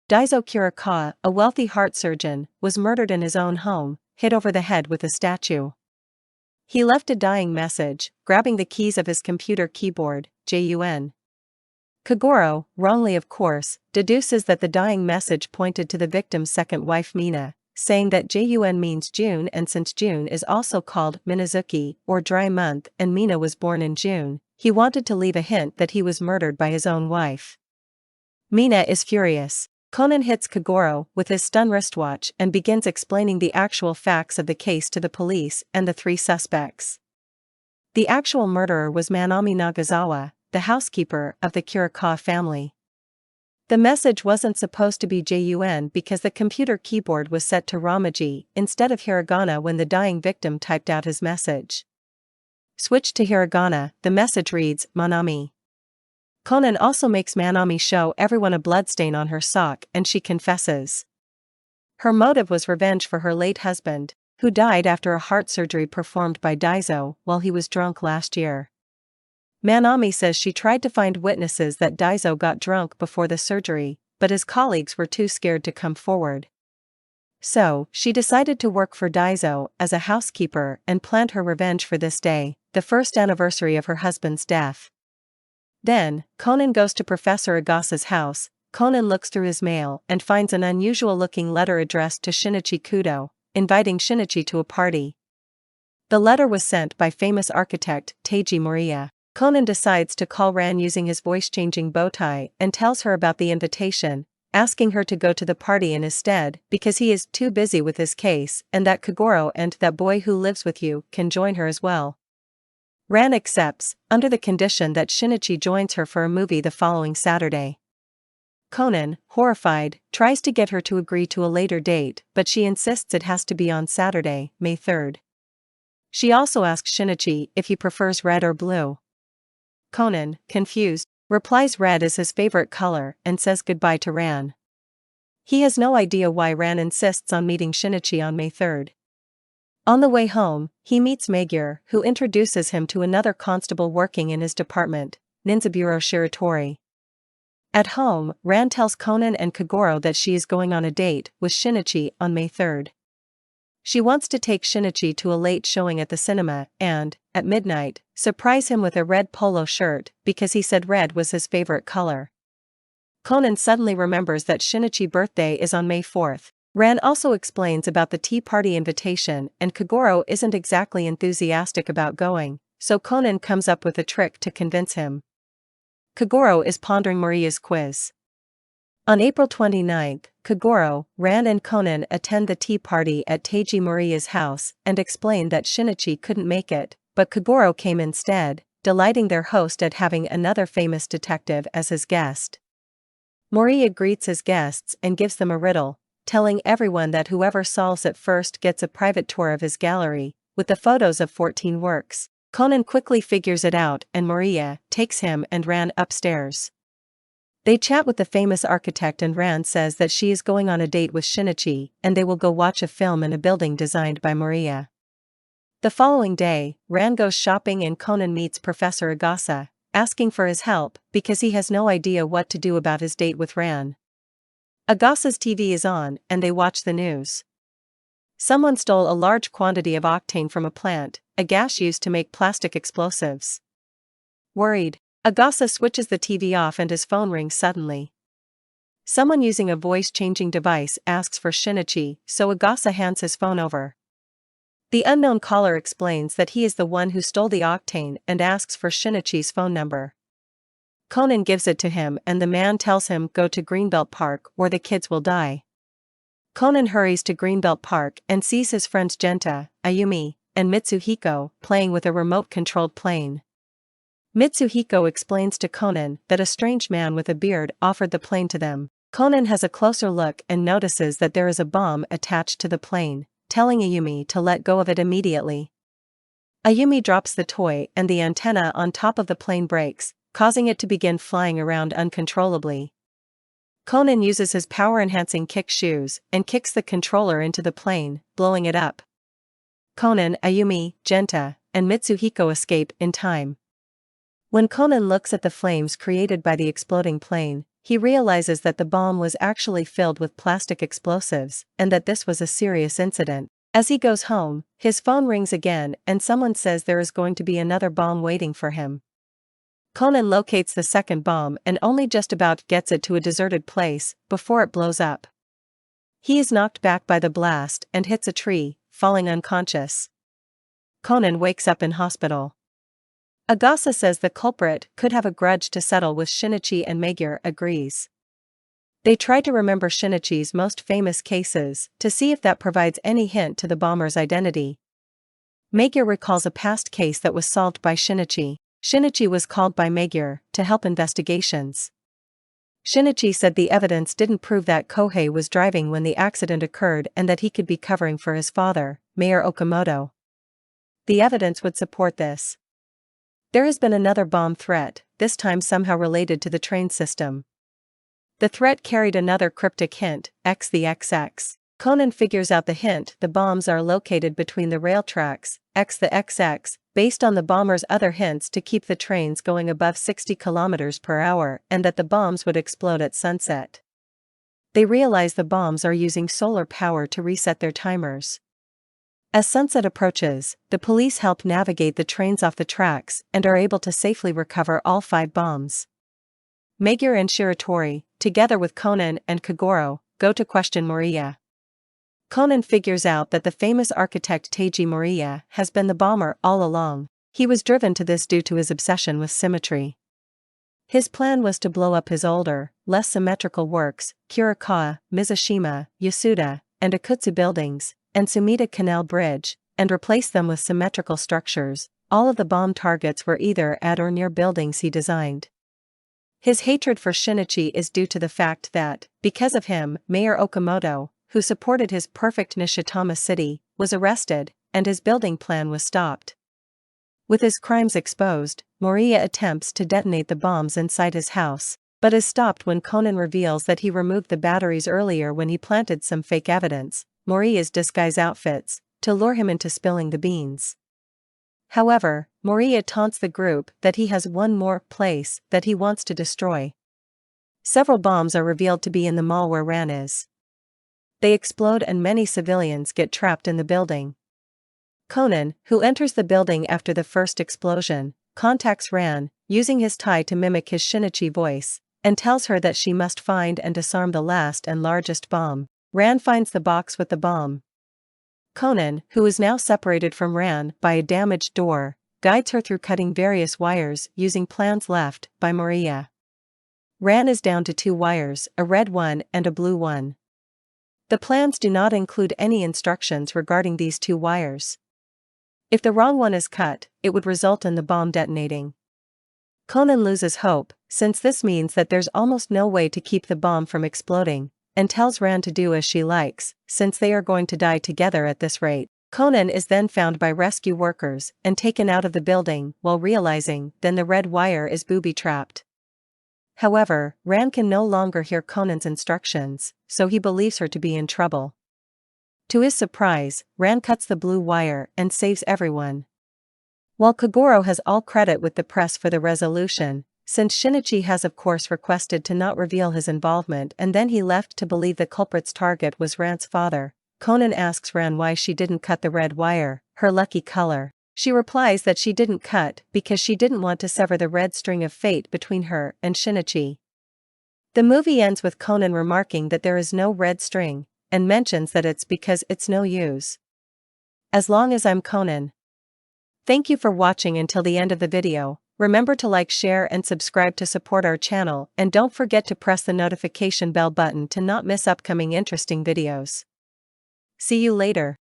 Daizo Kurikawa, a wealthy heart surgeon, was murdered in his own home, hit over the head with a statue. He left a dying message, grabbing the keys of his computer keyboard, Jun. Kagoro, wrongly of course, deduces that the dying message pointed to the victim's second wife Mina, saying that Jun means June, and since June is also called Minazuki, or dry month, and Mina was born in June, he wanted to leave a hint that he was murdered by his own wife. Mina is furious. Conan hits Kagoro with his stun wristwatch and begins explaining the actual facts of the case to the police and the three suspects. The actual murderer was Manami Nagasawa, the housekeeper of the Kurikawa family. The message wasn't supposed to be Jun because the computer keyboard was set to Romaji instead of hiragana when the dying victim typed out his message. Switched to hiragana, the message reads, Manami. Conan also makes Manami show everyone a bloodstain on her sock and she confesses. Her motive was revenge for her late husband, who died after a heart surgery performed by Daizo while he was drunk last year. Manami says she tried to find witnesses that Daizo got drunk before the surgery, but his colleagues were too scared to come forward. So, she decided to work for Daizo as a housekeeper and planned her revenge for this day, the first anniversary of her husband's death. Then, Conan goes to Professor Agasa's house. Conan looks through his mail and finds an unusual-looking letter addressed to Shinichi Kudo, inviting Shinichi to a party. The letter was sent by famous architect Teiji Moriya. Conan decides to call Ran using his voice-changing bowtie and tells her about the invitation, asking her to go to the party in his stead because he is too busy with his case and that Kagoro and that boy who lives with you can join her as well. Ran accepts, under the condition that Shinichi joins her for a movie the following Saturday. Conan, horrified, tries to get her to agree to a later date, but she insists it has to be on Saturday, May 3rd. She also asks Shinichi if he prefers red or blue. Conan, confused, replies red is his favorite color and says goodbye to Ran. He has no idea why Ran insists on meeting Shinichi on May 3rd. On the way home, he meets Megure, who introduces him to another constable working in his department, Ninzaburo Shiratori. At home, Ran tells Conan and Kagoro that she is going on a date with Shinichi on May 3rd. She wants to take Shinichi to a late showing at the cinema and, at midnight, surprise him with a red polo shirt because he said red was his favorite color. Conan suddenly remembers that Shinichi's birthday is on May 4th. Ran also explains about the tea party invitation and Kagoro isn't exactly enthusiastic about going, so Conan comes up with a trick to convince him. Kagoro is pondering Moriya's quiz. On April 29th, Kagoro, Ran and Conan attend the tea party at Teiji Moriya's house and explain that Shinichi couldn't make it, but Kagoro came instead, delighting their host at having another famous detective as his guest. Moriya greets his guests and gives them a riddle, telling everyone that whoever solves it first gets a private tour of his gallery, with the photos of 14 works. Conan quickly figures it out and Moriya takes him and Ran upstairs. They chat with the famous architect and Ran says that she is going on a date with Shinichi and they will go watch a film in a building designed by Moriya. The following day, Ran goes shopping and Conan meets Professor Agasa, asking for his help because he has no idea what to do about his date with Ran. Agasa's TV is on and they watch the news. Someone stole a large quantity of octane from a plant, a gas used to make plastic explosives. Worried, Agasa switches the TV off and his phone rings suddenly. Someone using a voice-changing device asks for Shinichi, so Agasa hands his phone over. The unknown caller explains that he is the one who stole the octane and asks for Shinichi's phone number. Conan gives it to him and the man tells him go to Greenbelt Park or the kids will die. Conan hurries to Greenbelt Park and sees his friends Genta, Ayumi, and Mitsuhiko playing with a remote-controlled plane. Mitsuhiko explains to Conan that a strange man with a beard offered the plane to them. Conan has a closer look and notices that there is a bomb attached to the plane, telling Ayumi to let go of it immediately. Ayumi drops the toy and the antenna on top of the plane breaks, causing it to begin flying around uncontrollably. Conan uses his power-enhancing kick shoes and kicks the controller into the plane, blowing it up. Conan, Ayumi, Genta, and Mitsuhiko escape in time. When Conan looks at the flames created by the exploding plane, he realizes that the bomb was actually filled with plastic explosives and that this was a serious incident. As he goes home, his phone rings again and someone says there is going to be another bomb waiting for him. Conan locates the second bomb and only just about gets it to a deserted place before it blows up. He is knocked back by the blast and hits a tree, falling unconscious. Conan wakes up in hospital. Agasa says the culprit could have a grudge to settle with Shinichi and Magyar agrees. They try to remember Shinichi's most famous cases to see if that provides any hint to the bomber's identity. Magyar recalls a past case that was solved by Shinichi. Shinichi was called by Magyar to help investigations. Shinichi said the evidence didn't prove that Kohei was driving when the accident occurred and that he could be covering for his father, Mayor Okamoto. The evidence would support this. There has been another bomb threat, this time somehow related to the train system. The threat carried another cryptic hint, X the XX. Conan figures out the hint: the bombs are located between the rail tracks, X the XX, based on the bomber's other hints to keep the trains going above 60 km per hour and that the bombs would explode at sunset. They realize the bombs are using solar power to reset their timers. As sunset approaches, the police help navigate the trains off the tracks and are able to safely recover all 5 bombs. Magyar and Shiratori, together with Conan and Kagoro, go to question Moriya. Conan figures out that the famous architect Teiji Moriya has been the bomber all along. He was driven to this due to his obsession with symmetry. His plan was to blow up his older, less symmetrical works, Kurikawa, Mizushima, Yasuda, and Akutsu buildings, and Sumida Canal Bridge, and replace them with symmetrical structures. All of the bomb targets were either at or near buildings he designed. His hatred for Shinichi is due to the fact that, because of him, Mayor Okamoto, who supported his perfect Nishitama city, was arrested, and his building plan was stopped. With his crimes exposed, Moriya attempts to detonate the bombs inside his house, but is stopped when Conan reveals that he removed the batteries earlier when he planted some fake evidence, Moriya's disguise outfits, to lure him into spilling the beans. However, Moriya taunts the group that he has one more place that he wants to destroy. Several bombs are revealed to be in the mall where Ran is. They explode and many civilians get trapped in the building. Conan, who enters the building after the first explosion, contacts Ran, using his tie to mimic his Shinichi voice, and tells her that she must find and disarm the last and largest bomb. Ran finds the box with the bomb. Conan, who is now separated from Ran by a damaged door, guides her through cutting various wires using plans left by Moriya. Ran is down to 2 wires, a red one and a blue one. The plans do not include any instructions regarding these 2 wires. If the wrong one is cut, it would result in the bomb detonating. Conan loses hope, since this means that there's almost no way to keep the bomb from exploding, and tells Ran to do as she likes, since they are going to die together at this rate. Conan is then found by rescue workers and taken out of the building while realizing then the red wire is booby-trapped. However, Ran can no longer hear Conan's instructions, so he believes her to be in trouble. To his surprise, Ran cuts the blue wire and saves everyone. While Kagoro has all credit with the press for the resolution, since Shinichi has of course requested to not reveal his involvement and then he left to believe the culprit's target was Ran's father, Conan asks Ran why she didn't cut the red wire, her lucky color. She replies that she didn't cut because she didn't want to sever the red string of fate between her and Shinichi. The movie ends with Conan remarking that there is no red string, and mentions that it's because it's no use. As long as I'm Conan. Thank you for watching until the end of the video. Remember to like, share and subscribe to support our channel, and don't forget to press the notification bell button to not miss upcoming interesting videos. See you later.